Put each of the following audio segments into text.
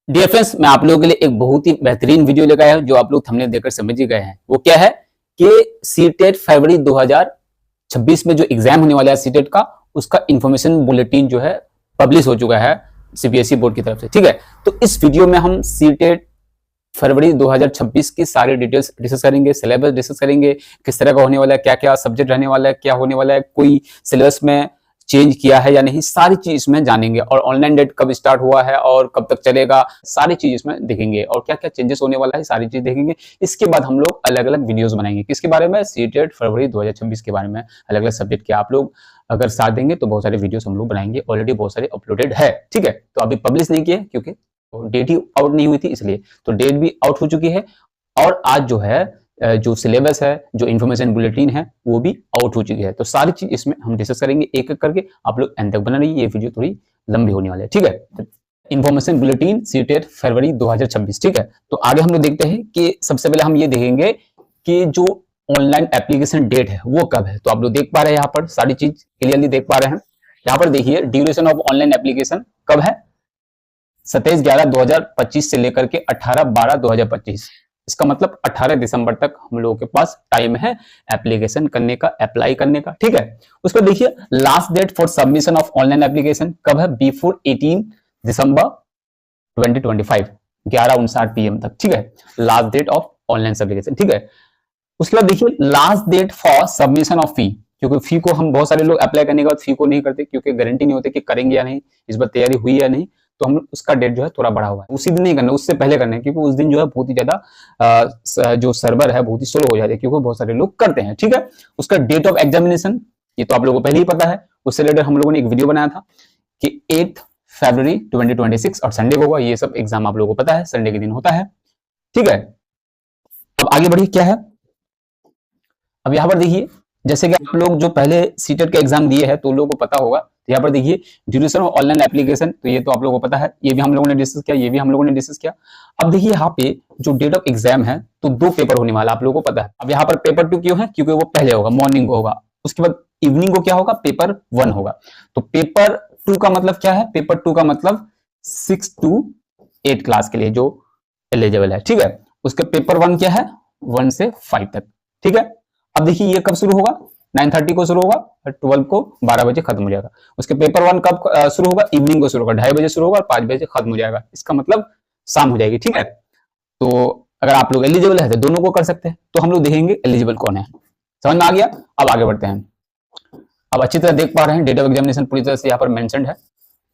Dear friends, मैं आप लोगों के लिए एक बहुत ही बेहतरीन वीडियो लेकर आया हूं जो आप लोग थंबनेल देखकर समझ ही गए हैं। वो क्या है कि सीटेट फरवरी 2026 में जो एग्जाम होने वाला है सीटेट का, उसका इंफॉर्मेशन बुलेटिन जो है पब्लिश हो चुका है सीबीएसई बोर्ड की तरफ से। ठीक है, तो इस वीडियो में हम सीटेट फरवरी 2026 की सारी डिटेल्स डिस्कस करेंगे, सिलेबस डिस्कस करेंगे, किस तरह का होने वाला है, क्या क्या सब्जेक्ट रहने वाला है, क्या होने वाला है, कोई सिलेबस में चेंज किया है या नहीं, सारी चीज इसमें जानेंगे। और ऑनलाइन डेट कब स्टार्ट हुआ है और कब तक चलेगा, सारी चीज इसमें देखेंगे। और क्या क्या चेंजेस होने वाला है, सारी चीज देखेंगे। इसके बाद हम लोग अलग अलग वीडियोस बनाएंगे किसके बारे में, सीटेट फरवरी 2026 के बारे में, अलग अलग सब्जेक्ट के। आप लोग अगर साथ देंगे तो बहुत सारे वीडियोस हम लोग बनाएंगे, ऑलरेडी बहुत सारे अपलोडेड है। ठीक है, तो अभी पब्लिश नहीं किए क्योंकि डेट ही आउट नहीं हुई थी, इसलिए तो डेट भी आउट हो चुकी है। और आज जो है जो सिलेबस है, जो इन्फॉर्मेशन बुलेटिन है, वो भी आउट हो चुकी है। तो सारी चीज इसमें हम डिस्कस करेंगे एक एक करके। आप लोग एंड तक बना रहिए, ये वीडियो थोड़ी लंबी होने वाली है। ठीक है, इन्फॉर्मेशन बुलेटिन सीटेट फरवरी 2026। ठीक है, तो आगे हम लोग देखते हैं कि सबसे पहले हम ये देखेंगे कि जो ऑनलाइन एप्लीकेशन डेट है वो कब है। तो आप लोग देख पा रहे हैं, यहाँ पर सारी चीज क्लियरली देख पा रहे हैं। यहाँ पर देखिए ड्यूरेशन ऑफ ऑनलाइन एप्लीकेशन कब है, 27/11/2025 से लेकर के 18/12/2025। इसका मतलब 18 दिसंबर तक हम लोगों के पास टाइम है एप्लीकेशन करने का, अप्लाई करने का। ठीक है, उसको देखिए last date for submission of online application कब है, बिफोर 18 दिसंबर 2025, 11:59 PM तक। ठीक है, last date of online application. ठीक है, उसके बाद देखिए last date for submission of fee, क्योंकि फी को हम बहुत सारे लोग अप्लाई करने के बाद फी को नहीं करते, क्योंकि गारंटी नहीं होती कि करेंगे या नहीं, इस बार तैयारी हुई या नहीं। तो हम उसका डेट जो है थोड़ा बड़ा हुआ है, उसी दिन नहीं करना, उससे पहले करना है, क्योंकि उस दिन जो है बहुत ही ज्यादा जो सर्वर है बहुत ही स्लो हो जाते हैं, क्योंकि बहुत सारे लोग करते हैं। ठीक है, उसका डेट ऑफ एग्जामिनेशन ये तो आप लोगों को पहले ही पता है, उससे रिलेटेड हम लोगों ने एक वीडियो बनाया था कि 8 फरवरी 2026 और संडे को होगा। ये सब एग्जाम आप लोगों को पता है, संडे के दिन होता है। ठीक है, अब आगे बढ़िए क्या है। अब यहाँ पर देखिए, जैसे कि आप लोग जो पहले सीटेट का एग्जाम दिए हैं तो लोगों को पता होगा। तो यहाँ पर देखिए ड्यूरेशन ऑफ ऑनलाइन एप्लीकेशन, तो ये तो आप लोगों को पता है, ये भी हम लोगों ने डिस्कस किया, ये भी हम लोगों ने डिस्कस किया। अब देखिए यहाँ पे जो डेट ऑफ एग्जाम है, तो 2 पेपर होने वाला, आप लोगों को पता है। अब यहाँ पर पेपर 2 क्यों है, क्योंकि वो पहले होगा, मॉर्निंग को होगा, उसके बाद इवनिंग को क्या होगा, पेपर 1 होगा। तो पेपर 2 का मतलब क्या है, पेपर 2 का मतलब 6 to 8 क्लास के लिए जो एलिजिबल है। ठीक है, उसके पेपर 1 क्या है, 1 से 5 तक। ठीक है, अब देखिए ये कब शुरू होगा, 9:30 को शुरू होगा और 12 को 12 बजे खत्म हो जाएगा। उसके पेपर 1 कब शुरू होगा, इवनिंग को शुरू होगा, 2:30 बजे शुरू होगा और 5 बजे खत्म हो जाएगा। इसका मतलब शाम हो जाएगी। ठीक है, तो अगर आप लोग एलिजिबल है तो दोनों को कर सकते हैं। तो हम लोग देखेंगे एलिजिबल कौन है, समझ में आ गया। अब आगे बढ़ते हैं। अब अच्छी तरह देख पा रहे हैं, डेट ऑफ एग्जामिनेशन पूरी तरह से यहाँ पर मेंशन्ड है।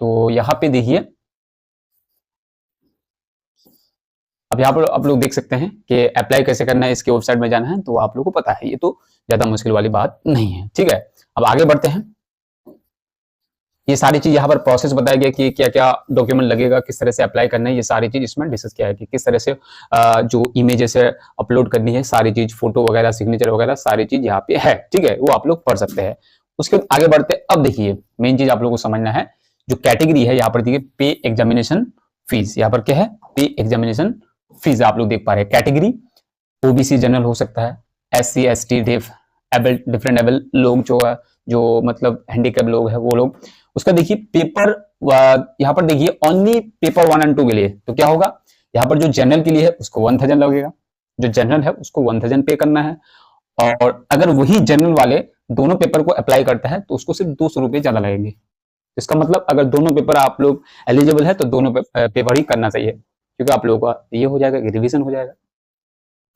तो यहाँ पे देखिए, अब यहाँ पर आप लोग देख सकते हैं कि अप्लाई कैसे करना है, इसके वेबसाइट में जाना है, तो आप लोगों को पता है, ये तो ज्यादा मुश्किल वाली बात नहीं है। ठीक है, अब आगे बढ़ते हैं। ये सारी चीज यहाँ पर प्रोसेस बताया गया कि क्या क्या डॉक्यूमेंट लगेगा, किस तरह से अप्लाई करना है, ये सारी चीज इसमें डिस्कस किया है कि किस तरह से जो इमेजेस है अपलोड करनी है, सारी चीज फोटो वगैरह, सिग्नेचर वगैरह सारी चीज यहाँ पे है। ठीक है, वो आप लोग पढ़ सकते हैं। उसके बाद आगे बढ़ते हैं। अब देखिए मेन चीज आप लोगों को समझना है, जो कैटेगरी है यहाँ पर देखिए, पे एग्जामिनेशन फीस, यहाँ पर क्या है, पे एग्जामिनेशन फीस आप लोग देख पा रहे हैं। कैटेगरी ओबीसी जनरल हो सकता है, SC ST deaf able, different able लोग जो है, जो मतलब हैंडीकैप लोग है वो लोग। उसका देखिए पेपर, यहाँ पर देखिए ओनली पेपर 1 और 2 के लिए तो क्या होगा, यहाँ पर जो जनरल के लिए है उसको 1000 लगेगा, जो जनरल है उसको 1000 पे करना है। और अगर वही जनरल वाले दोनों पेपर को अप्लाई करता है तो उसको सिर्फ 200 रुपये ज्यादा लगेंगे। इसका मतलब अगर दोनों पेपर आप लोग एलिजिबल है तो दोनों पेपर ही करना चाहिए, क्योंकि आप लोगों का ये हो जाएगा कि रिवीजन हो जाएगा।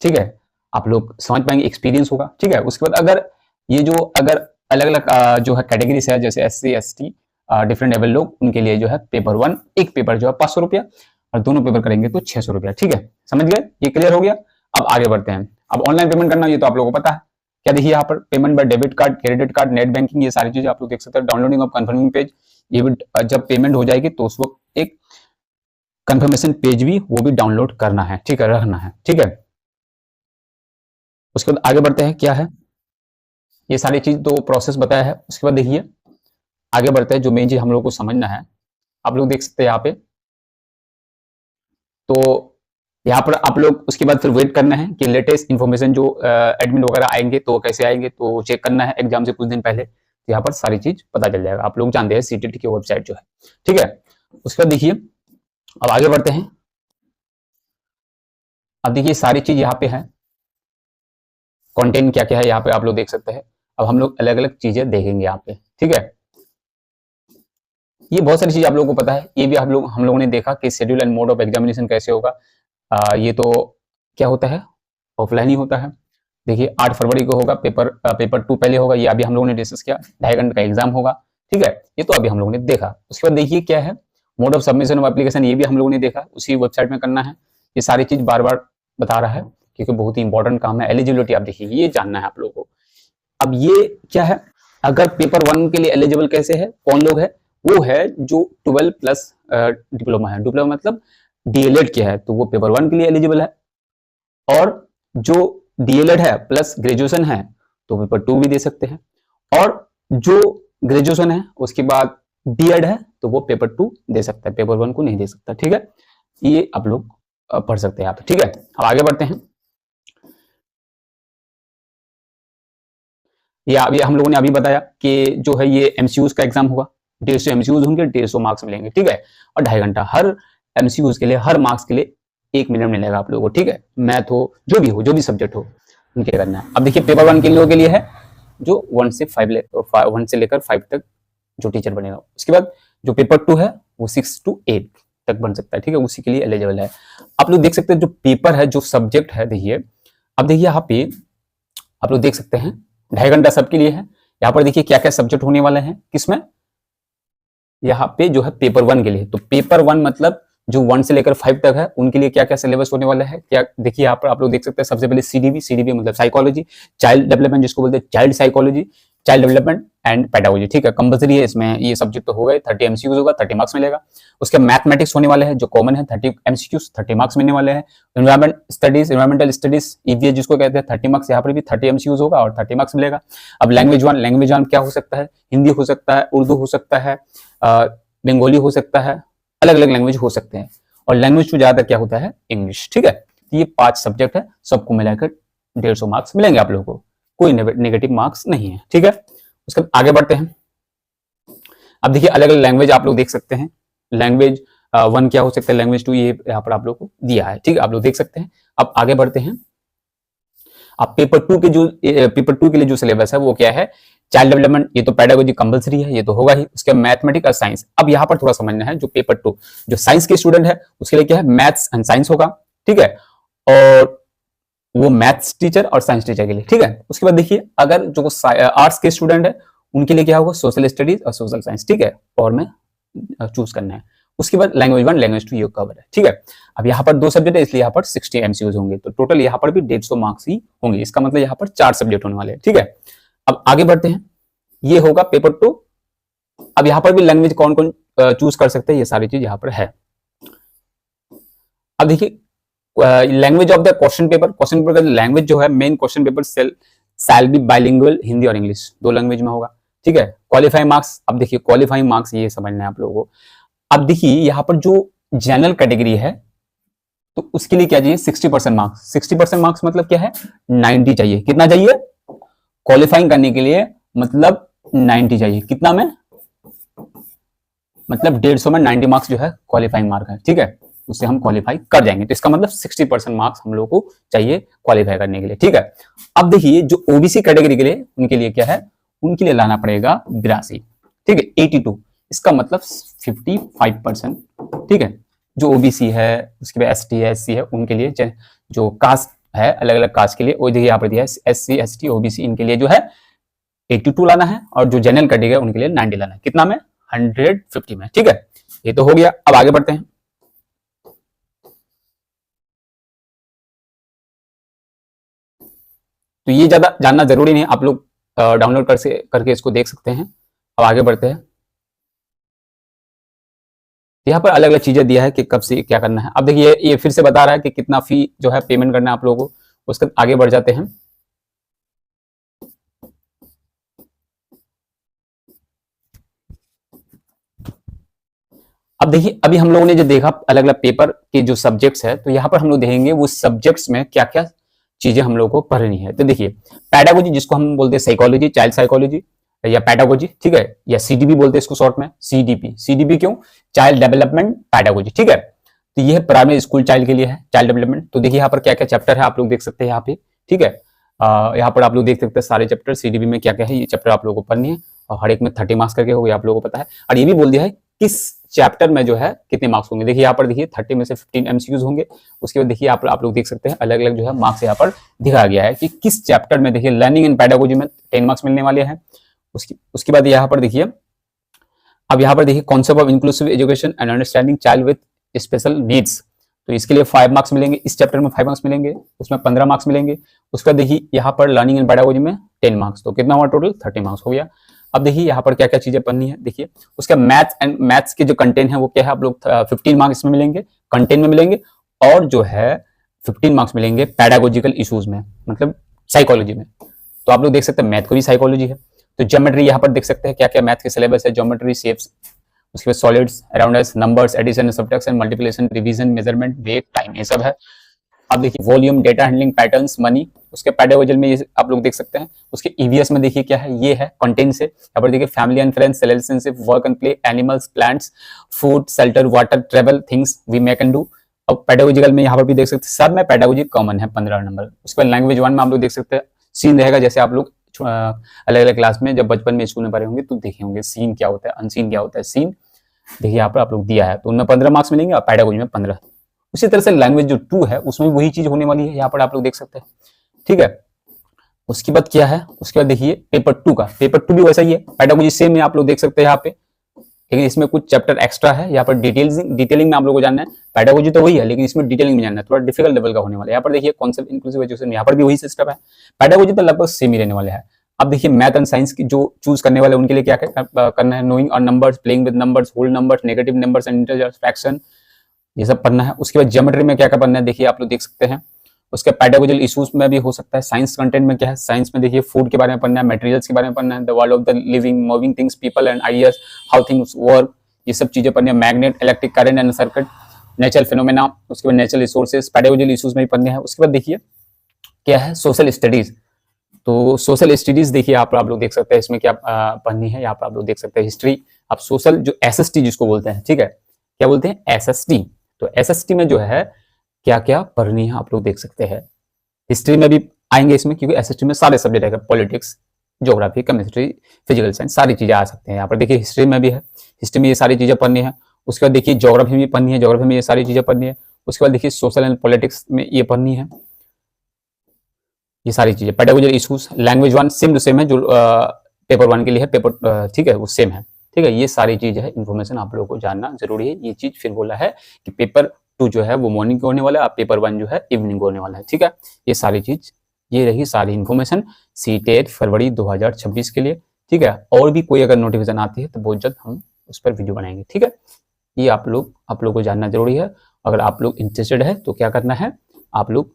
ठीक है, आप लोग समझ पाएंगे, एक्सपीरियंस होगा। ठीक है, उसके बाद अगर ये जो अगर अलग अलग जो है कैटेगरीज है, जैसे SC ST डिफरेंट लेवल लोग, उनके लिए जो है पेपर 1 एक पेपर जो है 500 रुपया और दोनों पेपर करेंगे तो 600 रुपया। ठीक है, समझ गए, ये क्लियर हो गया। अब आगे बढ़ते हैं। अब ऑनलाइन पेमेंट करना ये तो आप लोगों को पता है। क्या देखिए यहाँ पर payment by debit card, credit card, net banking, ये सारी चीजें आप लोग देख सकते हैं। डाउनलोडिंग ऑफ कंफर्मिंग पेज, ये भी जब पेमेंट हो जाएगी तो उस वक्त एक कंफर्मेशन पेज भी वो भी डाउनलोड करना है। ठीक है, रखना है। ठीक है, उसके बाद आगे बढ़ते हैं। क्या है, ये सारी चीज तो प्रोसेस बताया है। उसके बाद देखिए आगे बढ़ते हैं, जो मेन चीज हम लोग को समझना है, आप लोग देख सकते हैं यहाँ पे। तो यहाँ पर आप लोग उसके बाद फिर वेट करना है कि लेटेस्ट इन्फॉर्मेशन जो एडमिट वगैरह आएंगे तो कैसे आएंगे, तो चेक करना है एग्जाम से कुछ दिन पहले। तो यहाँ पर सारी चीज पता चल जाएगा, आप लोग जानते हैं सीटीटी की वेबसाइट जो है। ठीक है, उसके बाद देखिए अब आगे बढ़ते हैं। अब देखिए सारी चीज यहाँ पे है, कंटेंट क्या क्या है यहाँ पे आप लोग देख सकते हैं। अब हम लोग अलग अलग चीजें देखेंगे यहाँ पे, ठीक है। ये बहुत सारी चीज आप लोगों को पता है, ये भी हम लोगों ने देखा कि schedule and mode of examination कैसे होगा। ये तो क्या होता है, ऑफलाइन ही होता है। देखिए 8 फरवरी को होगा पेपर 2 पहले होगा, ये अभी हम लोगों ने डिस्कस किया। 2.5 घंटे का एग्जाम होगा, ठीक है, ये तो अभी हम लोगों ने देखा। उसके बाद देखिए क्या है, mode of submission of application, ये भी हम लोगों ने देखा, उसी वेबसाइट में करना है। ये सारी चीज बार बार बता रहा है क्योंकि बहुत ही इंपॉर्टेंट काम है। एलिजिबिलिटी आप देखिए, ये जानना है आप लोगों को। अब ये क्या है, अगर पेपर 1 के लिए एलिजिबल कैसे है, कौन लोग है, वो है जो 12 प्लस डिप्लोमा है। डिप्लोमा मतलब डीएलएड किया है तो वो पेपर 1 के लिए एलिजिबल है, और जो डीएलएड है प्लस ग्रेजुएशन है तो पेपर 2 भी दे सकते हैं, और जो ग्रेजुएशन है उसके बाद बीएड है तो वो पेपर 2 दे सकता है, पेपर 1 को नहीं दे सकता, ठीक है। ये आप लोग पढ़ सकते हैं यहाँ पे, ठीक है। अब आगे बढ़ते हैं। ये हम लोगों ने अभी बताया कि जो है ये एमसीयूज का एग्जाम होगा, 150 एमसीयूज होंगे, 150 मार्क्स मिलेंगे, ठीक है। और 2.5 घंटा हर एमसीयूज के लिए, हर मार्क्स के लिए 1 मिनट मिलेगा आप लोगों को, ठीक है। मैथ हो, जो भी सब्जेक्ट हो उनके करना है। अब देखिए पेपर 1 के लोगों के लिए है जो 1 से लेकर 5 तक जो टीचर बनेगा। उसके बाद जो पेपर 2 है वो 6 to 8 तक बन सकता है, ठीक है, उसी के लिए एलिजिबल है। आप लोग देख सकते हैं जो पेपर है, जो सब्जेक्ट है, देखिए अब देखिए यहाँ पे आप लोग देख सकते हैं 2.5 घंटा सबके लिए है। यहाँ पर देखिए क्या क्या सब्जेक्ट होने वाले हैं, किसमें, यहाँ पे जो है पेपर 1 के लिए। तो पेपर 1 मतलब जो 1 से लेकर 5 तक है उनके लिए क्या क्या सिलेबस होने वाला है, क्या देखिए यहाँ पर आप लोग देख सकते हैं। सबसे पहले सीडीबी मतलब साइकोलॉजी, चाइल्ड डेवलपमेंट जिसको बोलते हैं child psychology, child development and pedagogy, ठीक है, कंपलसरी है इसमें। ये सब्जेक्ट तो हो गए, 30 एमसीक्यूज होगा, 30 मार्क्स मिलेगा। उसके मैथमेटिक्स होने वाले हैं जो कॉमन है, 30 एमसीक्यूज, 30 मार्क्स मिलने वाले हैं। इन्वायरमेंटल स्टडीज ईवीएस जिसको कहते हैं, 30 मार्क्स, यहाँ पर भी 30 एमसीक्यूज होगा और 30 मार्क्स मिलेगा। अब लैंग्वेज वन क्या हो सकता है, हिंदी हो सकता है, उर्दू हो सकता है, बंगाली हो सकता है, अलग अलग लैंग्वेज हो सकते हैं। और लैंग्वेज टू ज्यादा क्या होता है, इंग्लिश, ठीक है। ये 5 सब्जेक्ट है, सबको मिलाकर 150 मार्क्स मिलेंगे आप लोगों को, कोई नेगेटिव मार्क्स नहीं है, ठीक है। उसके बाद आगे बढ़ते हैं। अब देखिए अलग अलग लैंग्वेज आप लोग देख सकते हैं। लैंग्वेज 1 क्या हो सकता है, लैंग्वेज 2 ये यहाँ पर आप लोग को दिया है, ठीक है, आप लोग देख सकते हैं। अब आगे बढ़ते हैं। अब पेपर 2 के लिए जो सिलेबस है वो क्या है, चाइल्ड डेवलपमेंट, ये तो पेडागोजी कंपलसरी है, ये तो होगा ही। उसके मैथमेटिक्स और साइंस। अब यहाँ पर थोड़ा समझना है, जो पेपर 2 जो साइंस के स्टूडेंट है उसके लिए क्या है, मैथ्स एंड साइंस होगा, ठीक है, और वो मैथ्स टीचर और साइंस टीचर के लिए, ठीक है। उसके बाद देखिए अगर जो आर्ट्स के स्टूडेंट है उनके लिए क्या होगा, सोशल स्टडीज और सोशल साइंस, ठीक है, और में चूज करना है। उसके बाद लैंग्वेज 1 लैंग्वेज 2 ये कवर है, ठीक है। अब यहाँ पर 2 सब्जेक्ट है इसलिए यहाँ पर 60 एमसीक्यूज होंगे, तो टोटल यहाँ पर भी 150 मार्क्स ही होंगे। इसका मतलब यहाँ पर 4 सब्जेक्ट होने वाले हैं, ठीक है। अब आगे बढ़ते हैं, ये होगा पेपर 2। अब यहाँ पर भी लैंग्वेज कौन कौन चूज कर सकते हैं, ये सारी चीज यहाँ पर है। अब देखिए language of the question paper का लैंग्वेज जो है, main question paper shall be bilingual, Hindi और इंग्लिश 2 लैंग्वेज में होगा, ठीक है। क्वालिफाइंग मार्क्स, अब देखिए क्वालिफाइंग मार्क्स ये समझना है आप लोगों को। अब देखिए यहाँ पर जो जनरल कैटेगरी है तो उसके लिए क्या चाहिए, 60% मार्क्स। 60% मार्क्स मतलब क्या है, 90 चाहिए। कितना चाहिए क्वालिफाइंग करने के लिए, मतलब 90 चाहिए। कितना में, मतलब 150 में 90 मार्क्स जो है क्वालिफाइंग मार्क है, ठीक है, उससे हम क्वालिफाई कर जाएंगे। तो इसका मतलब 60% मार्क्स हम लोग को चाहिए क्वालिफाई करने के लिए, ठीक है। अब देखिए जो ओबीसी कैटेगरी के लिए, उनके लिए क्या है, उनके लिए लाना पड़ेगा 82, ठीक है, 82, इसका मतलब 55%, ठीक है। जो ओबीसी है, उसके बाद एसटी है, एससी है, उनके लिए जो कास्ट है, अलग अलग कास्ट के लिए, वो देखिए यहाँ पर दिया है, एससी एसटी ओबीसी, इनके लिए जो है 82 लाना है, और जो जनरल कैटेगरी है उनके लिए 90 लाना है। कितना में, 150 में, ठीक है। ये तो हो गया। अब आगे बढ़ते हैं। तो ये ज्यादा जानना जरूरी नहीं है, आप लोग डाउनलोड करके इसको देख सकते हैं। अब आगे बढ़ते हैं। यहाँ पर अलग अलग चीजें दिया है कि कब से क्या करना है। अब देखिए ये फिर से बता रहा है कि कितना फी जो है पेमेंट करना है आप लोगों को। उसके आगे बढ़ जाते हैं। अब देखिए अभी हम लोगों ने जो देखा अलग अलग पेपर के जो सब्जेक्ट्स है, तो यहाँ पर हम लोग देखेंगे वो सब्जेक्ट्स में क्या क्या चीजें हम लोग को पढ़नी है। तो देखिए पैडागोजी जिसको हम बोलते हैं साइकोलॉजी, चाइल्ड साइकोलॉजी या पैडागोजी, ठीक है, या सीडीबी बोलते हैं इसको शॉर्ट में, सीडीपी। सीडीपी क्यों, चाइल्ड डेवलपमेंट पैडागोजी, ठीक है। तो ये है प्राइमरी स्कूल चाइल्ड के लिए है, चाइल्ड डेवलपमेंट। तो देखिए यहाँ पर क्या क्या चैप्टर है आप लोग देख सकते हैं यहाँ पे, ठीक है। यहाँ पर आप लोग देख सकते हैं सारे चैप्टर, सीडीबी में क्या क्या है ये चैप्टर आप लोगों को पढ़नी है, और हर एक में 30 मार्क्स करके होगी, आप लोगों को पता है। और ये भी बोल दिया है किस चैप्टर में जो है कितने मार्क्स होंगे। देखिए यहाँ पर देखिए 30 में से 15 एमसीक्यूज होंगे। उसके बाद देखिए आप लोग देख सकते हैं अलग अलग जो है मार्क्स यहाँ पर दिखाया गया है कि किस चैप्टर में। देखिए लर्निंग एंड पेडागोजी में 10 मार्क्स मिलने वाले हैं। उसके बाद यहाँ पर देखिए, अब यहाँ पर देखिए concept of inclusive education and understanding child with special needs, तो इसके लिए 5 मार्क्स मिलेंगे, इस चैप्टर में 5 मार्क्स मिलेंगे, उसमें 15 मार्क्स मिलेंगे। उसके बाद देखिए यहाँ पर लर्निंग एंड पेडागोजी में 10 मार्क्स, तो कितना हुआ टोटल 30 मार्क्स हो गया। अब देखिए यहाँ पर क्या क्या चीजें पढ़नी है। देखिए उसका मैथ्स के जो कंटेंट है वो क्या है, आप लोग 15 मार्क्स में मिलेंगे, कंटेंट में मिलेंगे, और जो है 15 मार्क्स मिलेंगे पैडागोजिकल इश्यूज में, मतलब साइकोलॉजी में। तो आप लोग देख सकते हैं मैथ को भी साइकोलॉजी है। तो ज्योमेट्री यहाँ पर देख सकते हैं क्या क्या मैथ के सिलेबस है, ज्योमेट्री, शेप्स, उसके बाद solids, arounders, numbers, addition, subtraction, multiplication, division, measurement, weight, time, ये सब है। अब देखिए volume, data handling, patterns, money, उसके पेडागोजी में ये आप लोग देख सकते हैं। उसके ईवीएस में देखिए क्या है, ये है कंटेंट से। यहाँ पर देखिए family and friends, relationship, work and play, animals, plants, food, shelter, water, travel, things we may can do. अब पेडागोजिकल में यहाँ पर भी देख सकते हैं, सब में पेडागोजी कॉमन है 15 नंबर। उसके बाद लैंग्वेज 1 में आप लोग देख सकते हैं सीन रहेगा, जैसे आप लोग अलग अलग क्लास में जब बचपन में स्कूल में पढ़े होंगे तो देखे होंगे सीन क्या होता है, अनसीन क्या होता है। सीन देखिए यहाँ पर आप लोग दिया है, तो उनमें 15 मार्क्स मिलेंगे और पेडागोजी में 15। उसी तरह से लैंग्वेज जो 2 है उसमें वही चीज होने वाली है, यहाँ पर आप लोग देख सकते हैं, ठीक है। उसके बाद क्या है, उसके बाद देखिए पेपर 2 का, पेपर 2 भी वैसा ही है, पेडागोजी सेम है, आप लोग देख सकते हैं यहाँ पे, लेकिन इसमें कुछ चैप्टर एक्स्ट्रा है। यहाँ पर डिटेलिंग में आप लोगों को जानना है। पेडागोजी तो वही है लेकिन इसमें डिटेलिंग में जानना है, थोड़ा डिफिकल्ट लेवल का होने वाला है। यहाँ पर देखिए कॉन्सेप्ट इंक्लूसिव एजुकेशन, यहाँ पर भी वही सिस्टम है। पेडागोजी तो लगभग सेम ही रहने वाले है। अब देखिए मैथ एंड साइंस की जो चूज करने वाले उनके लिए क्या करना है, knowing our numbers, playing with numbers, whole numbers, negative numbers and integers, fraction, ये सब पढ़ना है। उसके बाद ज्योमेट्री में क्या क्या पढ़ना है देखिए आप लोग देख सकते हैं। उसके पेडागोजिकल इश्यूज में भी हो सकता है। साइंस कंटेंट में क्या है, साइंस में देखिए फूड के बारे में पढ़ना है, मटेरियल्स के बारे में पढ़ना है, the world of the living, moving things, people and ideas, how things work, ये सब चीजें पढ़नी है। Magnet, electric current and circuit, natural phenomena, उसके बाद नेचुरल रिसोर्सेज, पेडागोजिकल इश्यूज में भी पढ़ने हैं। उसके बाद देखिए क्या है, सोशल स्टडीज। तो सोशल स्टडीज देखिए आप लोग देख सकते हैं इसमें क्या पढ़नी है। यहाँ पर आप लोग देख सकते हैं हिस्ट्री, अब सोशल जो एसएसटी जिसको बोलते हैं, ठीक है, क्या बोलते हैं एसएसटी। तो एसएसटी में जो है क्या क्या पढ़नी है आप लोग देख सकते हैं। हिस्ट्री में भी आएंगे इसमें, क्योंकि एसएसटी में सारे सब्जेक्ट आएगा, politics, geography, chemistry, physical science, सारी चीजें आ सकते हैं। यहाँ पर देखिए हिस्ट्री में भी है, हिस्ट्री में ये सारी चीजें पढ़नी है। उसके बाद देखिए ज्योग्राफी में पढ़नी है, ज्योग्राफी में ये सारी चीजें पढ़नी है। उसके बाद देखिए सोशल एंड पॉलिटिक्स में ये पढ़नी है, ये सारी चीजें। Pedagogical issues, language 1 same to same है जो पेपर 1 के लिए है, पेपर ठीक है वो सेम है, ठीक है। ये सारी चीज है, इन्फॉर्मेशन आप लोगों को जानना जरूरी है। ये चीज फिर बोला है कि पेपर 2 जो है वो मॉर्निंग को होने वाला है, और पेपर 1 जो है इवनिंग को होने वाला है, ठीक है। ये सारी चीज, ये रही सारी इन्फॉर्मेशन सीटेट फरवरी 2026 के लिए, ठीक है। और भी कोई अगर नोटिफिकेशन आती है तो बहुत जल्द हम उस पर वीडियो बनाएंगे, ठीक है। ये आप लोग को जानना जरूरी है। अगर आप लोग इंटरेस्टेड है तो क्या करना है, आप लोग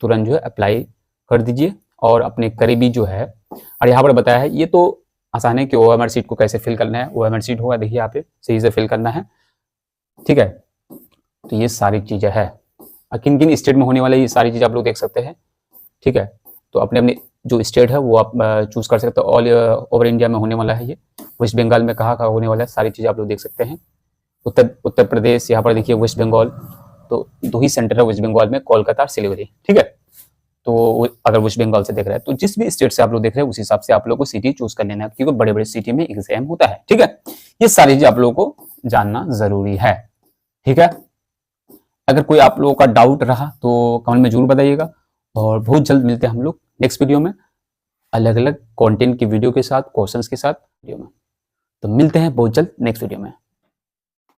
तुरंत जो है अप्लाई कर दीजिए, और अपने करीबी जो है, और यहाँ पर बताया है ये तो आसान है कि ओएमआर सीट को कैसे फिल करना है। ओएमआर सीट होगा देखिए यहाँ पे, सही से फिल करना है, ठीक है। तो ये सारी चीजें है, किन किन स्टेट में होने वाले ये सारी चीजें आप लोग देख सकते हैं, ठीक है। तो अपने अपने जो स्टेट है वो आप चूज कर सकते हो। ऑल ओवर इंडिया में होने वाला है ये। वेस्ट बंगाल में कहाँ कहाँ होने वाला है सारी चीजें आप लोग देख सकते हैं। उत्तर प्रदेश, यहाँ पर देखिए वेस्ट बंगाल, तो 2 ही सेंटर है वेस्ट बंगाल में, कोलकाता और सिलीगुड़ी, ठीक है। तो अगर वेस्ट बंगाल से देख रहे हैं तो जिस भी स्टेट से आप लोग देख रहे हैं उस हिसाब से आप लोग को सिटी चूज कर लेना है, क्योंकि बड़े बड़े सिटी में एग्जाम होता है, ठीक है। ये सारी चीज आप लोगों को जानना जरूरी है, ठीक है। अगर कोई आप लोगों का डाउट रहा तो कमेंट में जरूर बताइएगा, और बहुत जल्द मिलते हैं हम लोग नेक्स्ट वीडियो में अलग अलग कंटेंट की वीडियो के साथ, क्वेश्चंस के साथ वीडियो में। तो मिलते हैं बहुत जल्द नेक्स्ट वीडियो में।